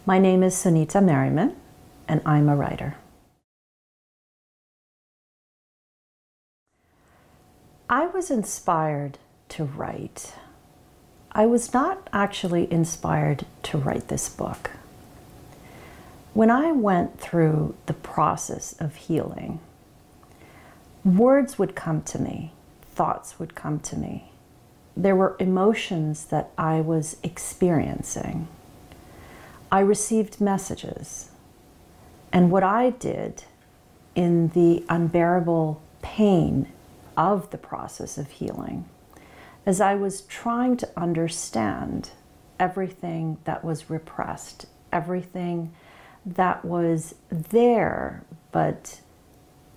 My name is Sunita Merriman, and I'm a writer. I was inspired to write. I was not actually inspired to write this book. When I went through the process of healing, words would come to me, thoughts would come to me. There were emotions that I was experiencing. I received messages. And what I did in the unbearable pain of the process of healing is I was trying to understand everything that was repressed, everything that was there but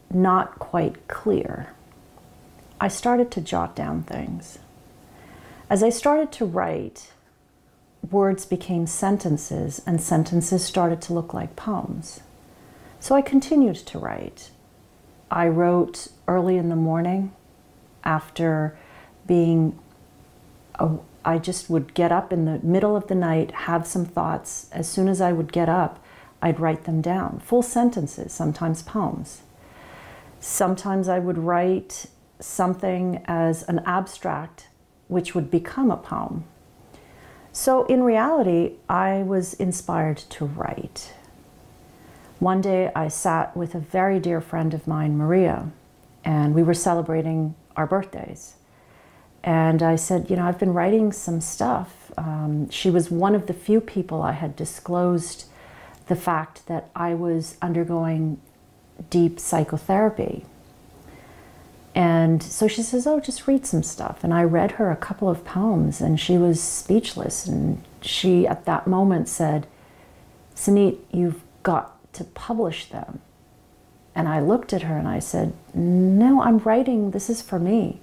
not quite clear. I started to jot down things. As I started to write, words became sentences, and sentences started to look like poems. So I continued to write. I wrote early in the morning after being, I just would get up in the middle of the night, have some thoughts. As soon as I would get up, I'd write them down. Full sentences, sometimes poems. Sometimes I would write something as an abstract, which would become a poem. So in reality, I was inspired to write. One day I sat with a very dear friend of mine, Maria, and we were celebrating our birthdays. And I said, you know, I've been writing some stuff. She was one of the few people I had disclosed the fact that I was undergoing deep psychotherapy. And so she says, oh, just read some stuff. And I read her a couple of poems, and she was speechless. And she, at that moment, said, Sunit, you've got to publish them. And I looked at her and I said, no, I'm writing, this is for me.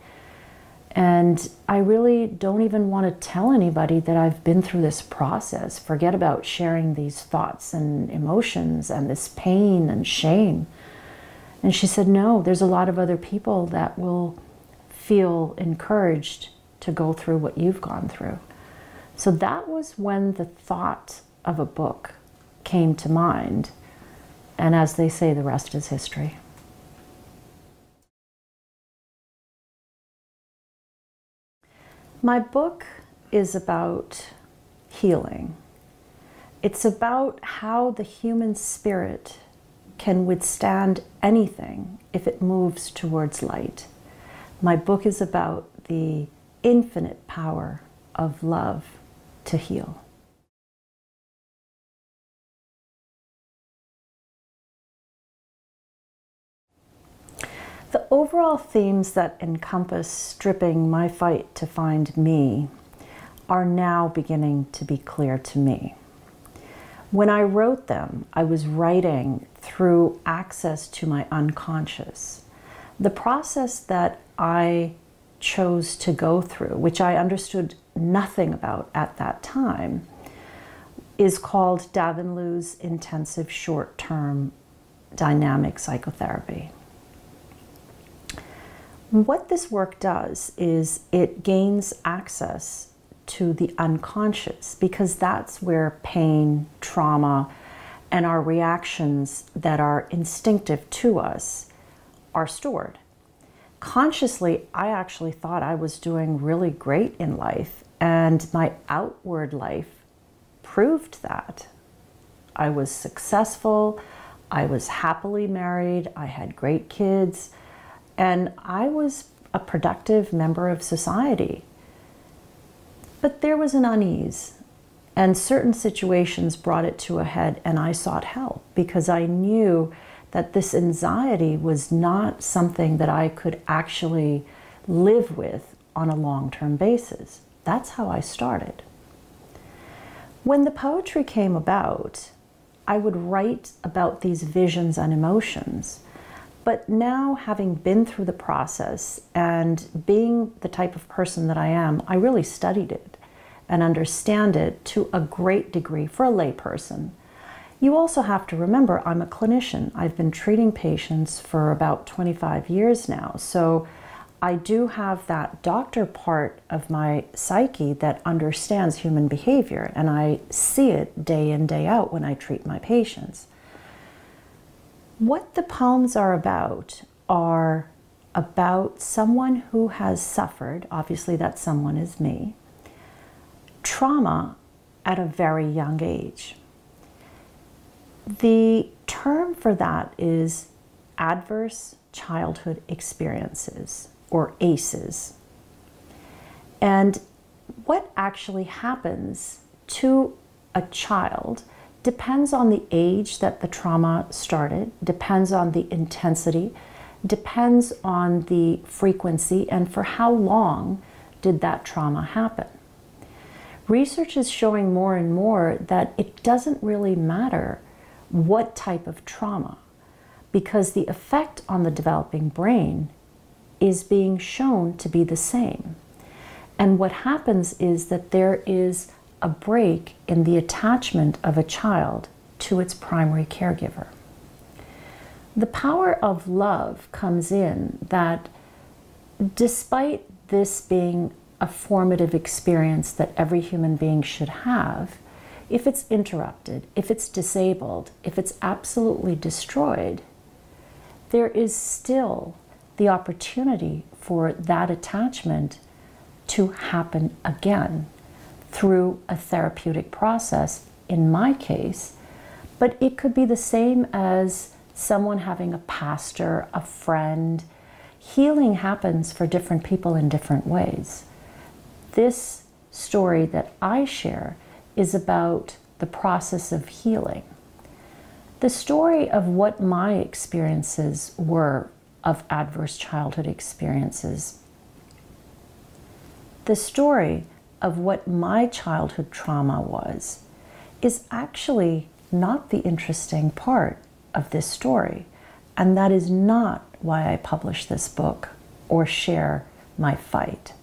And I really don't even want to tell anybody that I've been through this process. Forget about sharing these thoughts and emotions and this pain and shame. And she said, no, there's a lot of other people that will feel encouraged to go through what you've gone through. So that was when the thought of a book came to mind. And as they say, the rest is history. My book is about healing. It's about how the human spirit can withstand anything if it moves towards light. My book is about the infinite power of love to heal. The overall themes that encompass stripping my fight to find me are now beginning to be clear to me. When I wrote them, I was writing through access to my unconscious. The process that I chose to go through, which I understood nothing about at that time, is called Davinlou's intensive short-term dynamic psychotherapy. What this work does is it gains access to the unconscious, because that's where pain, trauma, and our reactions that are instinctive to us are stored. Consciously, I actually thought I was doing really great in life, and my outward life proved that. I was successful, I was happily married, I had great kids, and I was a productive member of society. But there was an unease, and certain situations brought it to a head, and I sought help because I knew that this anxiety was not something that I could actually live with on a long-term basis. That's how I started. When the poetry came about, I would write about these visions and emotions. But now, having been through the process and being the type of person that I am, I really studied it and understand it to a great degree for a layperson. You also have to remember, I'm a clinician. I've been treating patients for about 25 years now, so I do have that doctor part of my psyche that understands human behavior, and I see it day in, day out when I treat my patients. What the poems are about someone who has suffered, obviously that someone is me, trauma at a very young age. The term for that is adverse childhood experiences, or ACEs. And what actually happens to a child depends on the age that the trauma started, depends on the intensity, depends on the frequency, and for how long did that trauma happen. Research is showing more and more that it doesn't really matter what type of trauma, because the effect on the developing brain is being shown to be the same. And what happens is that there is a break in the attachment of a child to its primary caregiver. The power of love comes in that despite this being a formative experience that every human being should have, if it's interrupted, if it's disabled, if it's absolutely destroyed, there is still the opportunity for that attachment to happen again through a therapeutic process, in my case, but it could be the same as someone having a pastor, a friend. Healing happens for different people in different ways. This story that I share is about the process of healing. The story of what my experiences were of adverse childhood experiences. The story of what my childhood trauma was is actually not the interesting part of this story, and that is not why I publish this book or share my fight.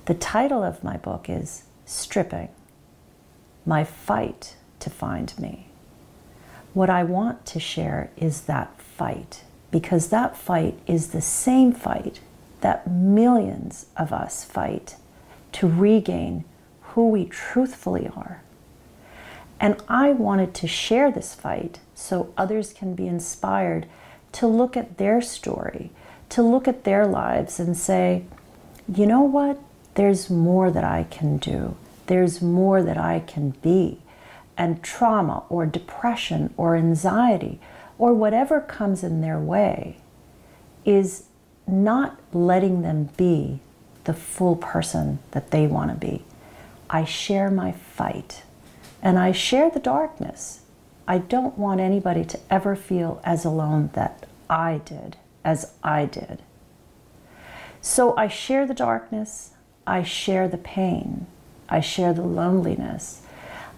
The title of my book is Stripping: My Fight to Find Me. What I want to share is that fight, because that fight is the same fight that millions of us fight to regain who we truthfully are. And I wanted to share this fight so others can be inspired to look at their story, to look at their lives and say, you know what? There's more that I can do. There's more that I can be. And trauma or depression or anxiety or whatever comes in their way is not letting them be the full person that they want to be. I share my fight, and I share the darkness. I don't want anybody to ever feel as alone as I did. So I share the darkness, I share the pain, I share the loneliness,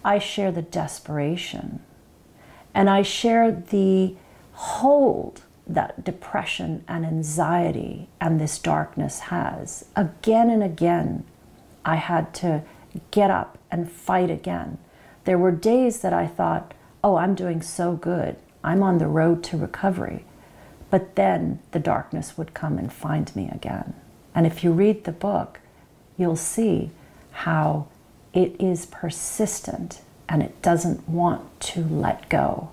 I share the desperation, and I share the hold that depression and anxiety and this darkness has. Again and again, I had to get up and fight again. There were days that I thought, oh, I'm doing so good. I'm on the road to recovery. But then the darkness would come and find me again. And if you read the book, you'll see how it is persistent and it doesn't want to let go.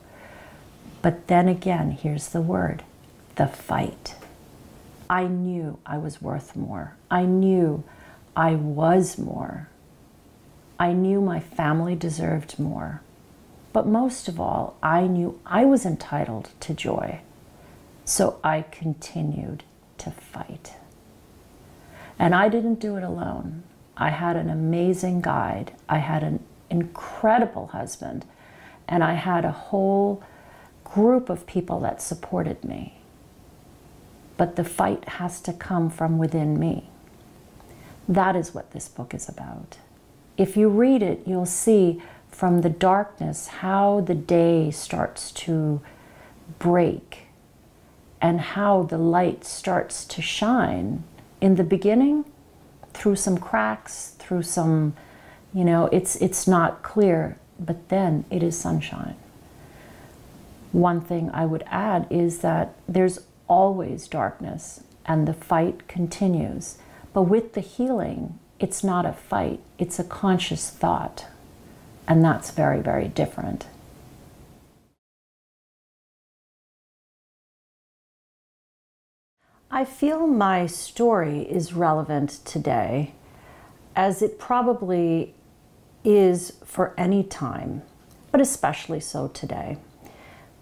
But then again, here's the word, the fight. I knew I was worth more. I knew I was more. I knew my family deserved more. But most of all, I knew I was entitled to joy. So I continued to fight. And I didn't do it alone. I had an amazing guide. I had an incredible husband. And I had a whole group of people that supported me. But the fight has to come from within me. That is what this book is about. If you read it, you'll see from the darkness how the day starts to break and how the light starts to shine. In the beginning, through some cracks, through some, it's not clear, but then it is sunshine. One thing I would add is that there's always darkness and the fight continues. But with the healing, it's not a fight, it's a conscious thought. And that's very, very different. I feel my story is relevant today, as it probably is for any time, but especially so today.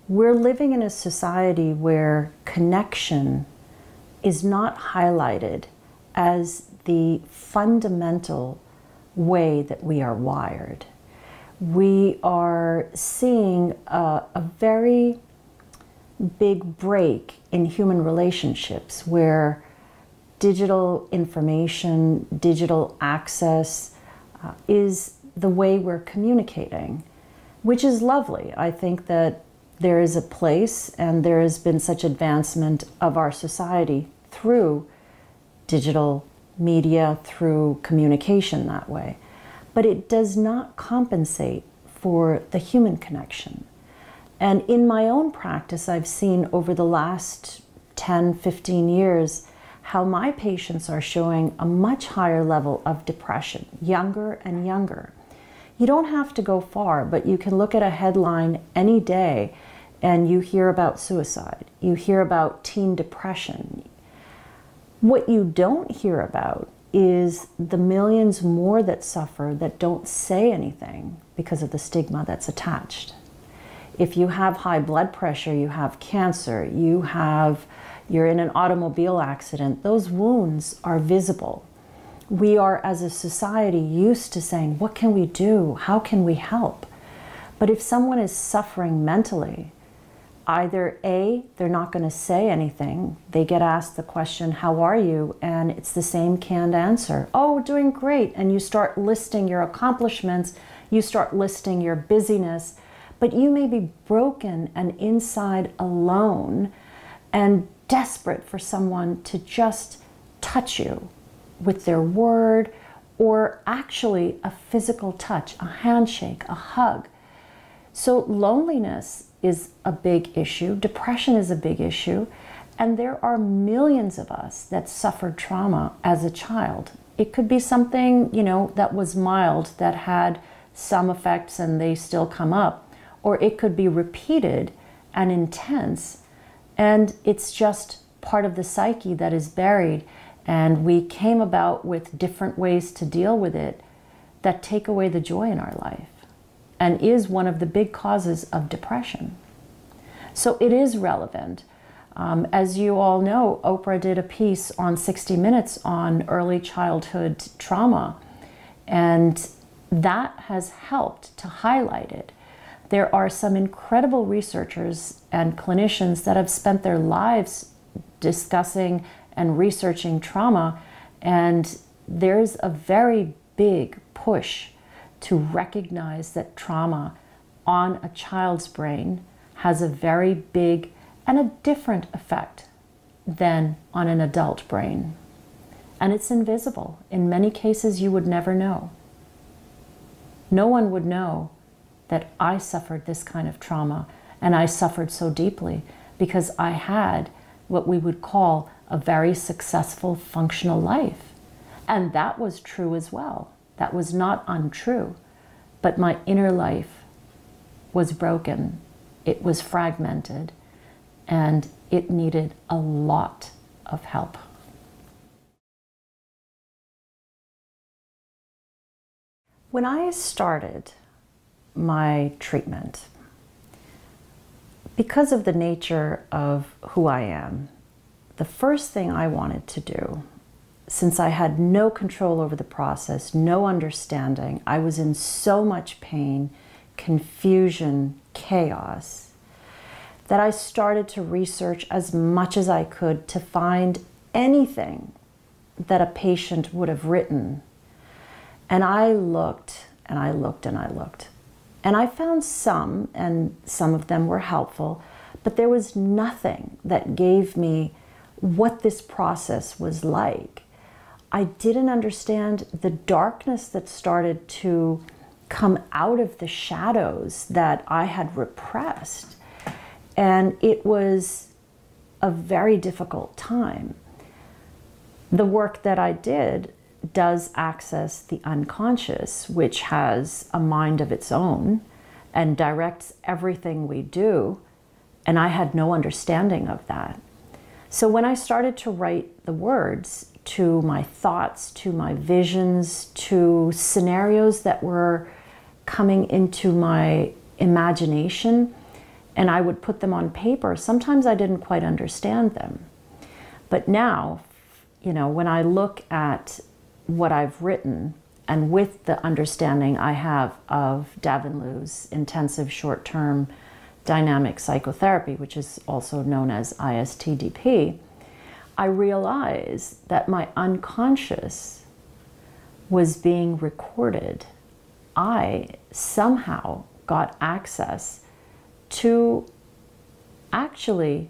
We're living in a society where connection is not highlighted as the fundamental way that we are wired. We are seeing a very big break in human relationships where digital information, digital access is the way we're communicating, which is lovely. I think that there is a place, and there has been such advancement of our society through digital media, through communication that way. But it does not compensate for the human connection. And in my own practice, I've seen over the last 10, 15 years how my patients are showing a much higher level of depression, younger and younger. You don't have to go far, but you can look at a headline any day and you hear about suicide. You hear about teen depression. What you don't hear about is the millions more that suffer that don't say anything because of the stigma that's attached. If you have high blood pressure, you have cancer, you're in an automobile accident, those wounds are visible. We are, as a society, used to saying, what can we do? How can we help? But if someone is suffering mentally, either A, they're not going to say anything. They get asked the question, how are you? And it's the same canned answer. Oh, doing great. And you start listing your accomplishments. You start listing your busyness. But you may be broken and inside alone and desperate for someone to just touch you with their word, or actually a physical touch, a handshake, a hug. So loneliness is a big issue. Depression is a big issue. And there are millions of us that suffered trauma as a child. It could be something, that was mild, that had some effects and they still come up. Or it could be repeated and intense, and it's just part of the psyche that is buried, and we came about with different ways to deal with it that take away the joy in our life and is one of the big causes of depression. So it is relevant. As you all know, Oprah did a piece on 60 Minutes on early childhood trauma, and that has helped to highlight it. There are some incredible researchers and clinicians that have spent their lives discussing and researching trauma, and there's a very big push to recognize that trauma on a child's brain has a very big and a different effect than on an adult brain. And it's invisible. In many cases, you would never know. No one would know that I suffered this kind of trauma, and I suffered so deeply because I had what we would call a very successful, functional life. And that was true as well. That was not untrue. But my inner life was broken. It was fragmented, and it needed a lot of help. When I started my treatment, because of the nature of who I am, the first thing I wanted to do, since I had no control over the process, no understanding, I was in so much pain, confusion, chaos, that I started to research as much as I could to find anything that a patient would have written. And I looked and I looked and I looked. And I found some, and some of them were helpful, but there was nothing that gave me what this process was like. I didn't understand the darkness that started to come out of the shadows that I had repressed. And it was a very difficult time. The work that I did does access the unconscious, which has a mind of its own and directs everything we do, and I had no understanding of that. So when I started to write the words to my thoughts, to my visions, to scenarios that were coming into my imagination, and I would put them on paper, sometimes I didn't quite understand them. But now, you know, when I look at what I've written, and with the understanding I have of Davin Liu's intensive short-term dynamic psychotherapy, which is also known as ISTDP, I realize that my unconscious was being recorded. I somehow got access to actually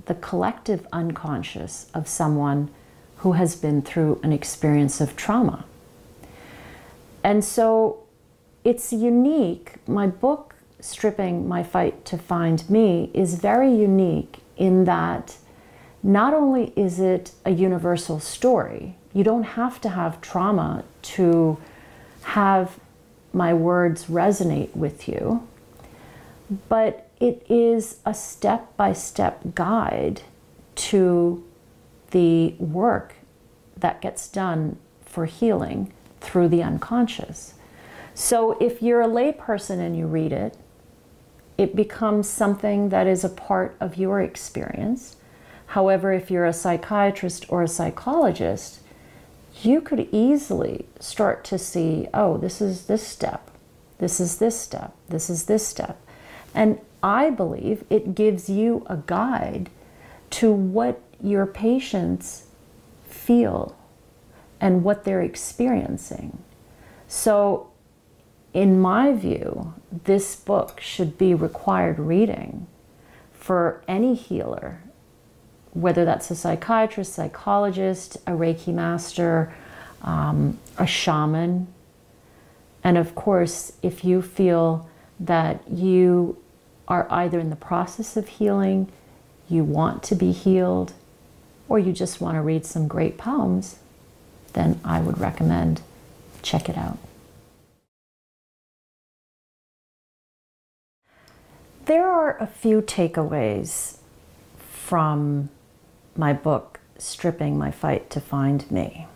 the collective unconscious of someone who has been through an experience of trauma. And so it's unique. My book, Stripping My Fight to Find Me, is very unique in that not only is it a universal story, you don't have to have trauma to have my words resonate with you, but it is a step-by-step guide to the work that gets done for healing through the unconscious. So if you're a layperson and you read it, it becomes something that is a part of your experience. However, if you're a psychiatrist or a psychologist, you could easily start to see, oh, this is this step, this is this step, this is this step. And I believe it gives you a guide to what your patients feel and what they're experiencing. So in my view, this book should be required reading for any healer, whether that's a psychiatrist, psychologist, a Reiki master, a shaman. And of course, if you feel that you are either in the process of healing, you want to be healed, or you just want to read some great poems, then I would recommend check it out. There are a few takeaways from my book, Stripping My Fight to Find Me.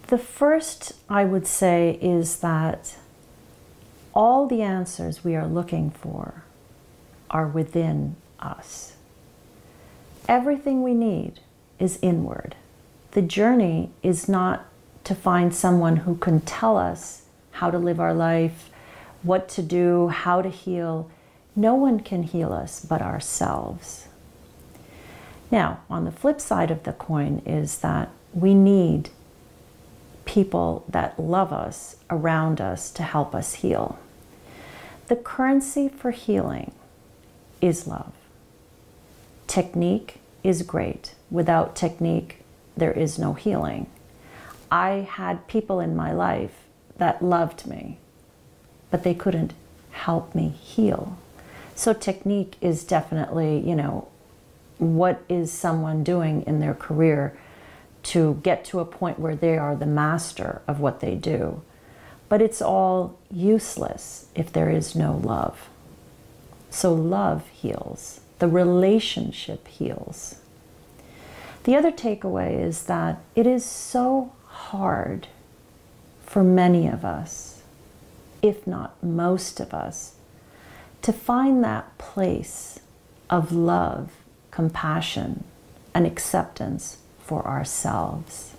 The first, I would say, is that all the answers we are looking for are within us. Everything we need is inward. The journey is not to find someone who can tell us how to live our life, what to do, how to heal. No one can heal us but ourselves. Now, on the flip side of the coin is that we need people that love us around us to help us heal. The currency for healing is love. Technique is great. Without technique, there is no healing. I had people in my life that loved me, but they couldn't help me heal. So technique is definitely, you know, what is someone doing in their career to get to a point where they are the master of what they do. But it's all useless if there is no love. So love heals. The relationship heals. The other takeaway is that it is so hard for many of us, if not most of us, to find that place of love, compassion, and acceptance for ourselves.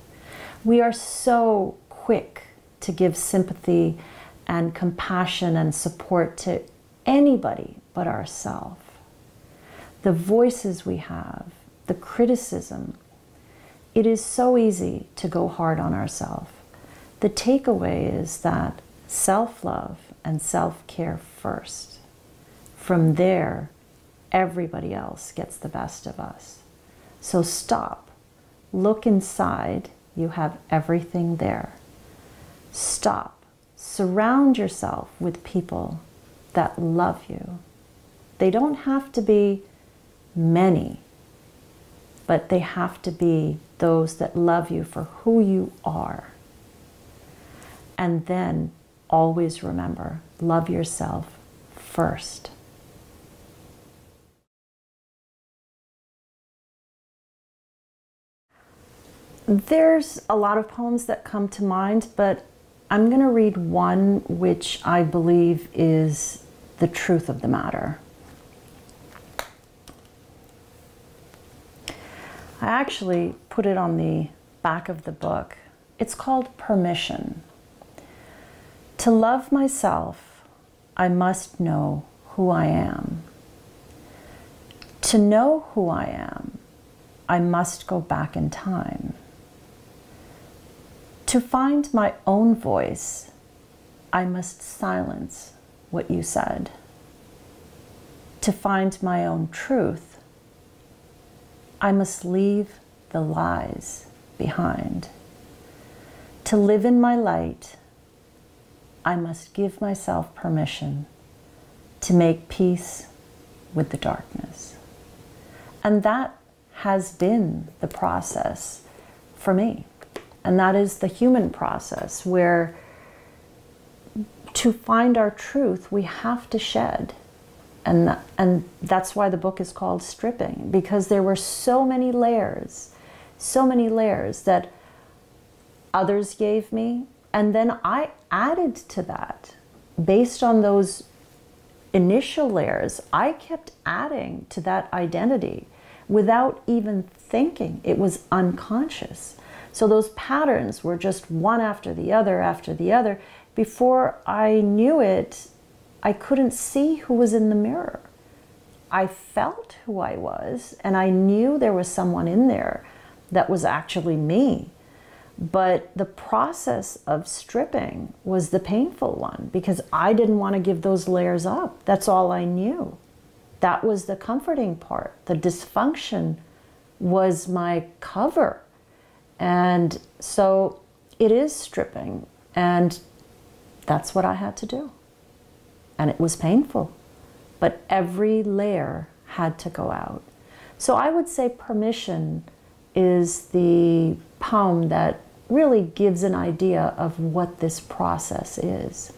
We are so quick to give sympathy and compassion and support to anybody but ourselves. The voices we have, the criticism, it is so easy to go hard on ourselves. The takeaway is that self-love and self-care first. From there, everybody else gets the best of us. So stop, look inside, you have everything there. Stop, surround yourself with people that love you. They don't have to be many, but they have to be those that love you for who you are. And then always remember, love yourself first. There's a lot of poems that come to mind, but I'm going to read one which I believe is the truth of the matter. I actually put it on the back of the book. It's called Permission. To love myself, I must know who I am. To know who I am, I must go back in time. To find my own voice, I must silence what you said. To find my own truth, I must leave the lies behind. To live in my light, I must give myself permission to make peace with the darkness. And that has been the process for me. And that is the human process, where to find our truth, we have to shed. And that's why the book is called Stripping, because there were so many layers that others gave me. And then I added to that. Based on those initial layers, I kept adding to that identity without even thinking. It was unconscious. So those patterns were just one after the other after the other. Before I knew it, I couldn't see who was in the mirror. I felt who I was, and I knew there was someone in there that was actually me. But the process of stripping was the painful one, because I didn't want to give those layers up. That's all I knew. That was the comforting part. The dysfunction was my cover. And so it is stripping, and that's what I had to do. And it was painful, but every layer had to go out. So I would say Permission is the poem that really gives an idea of what this process is.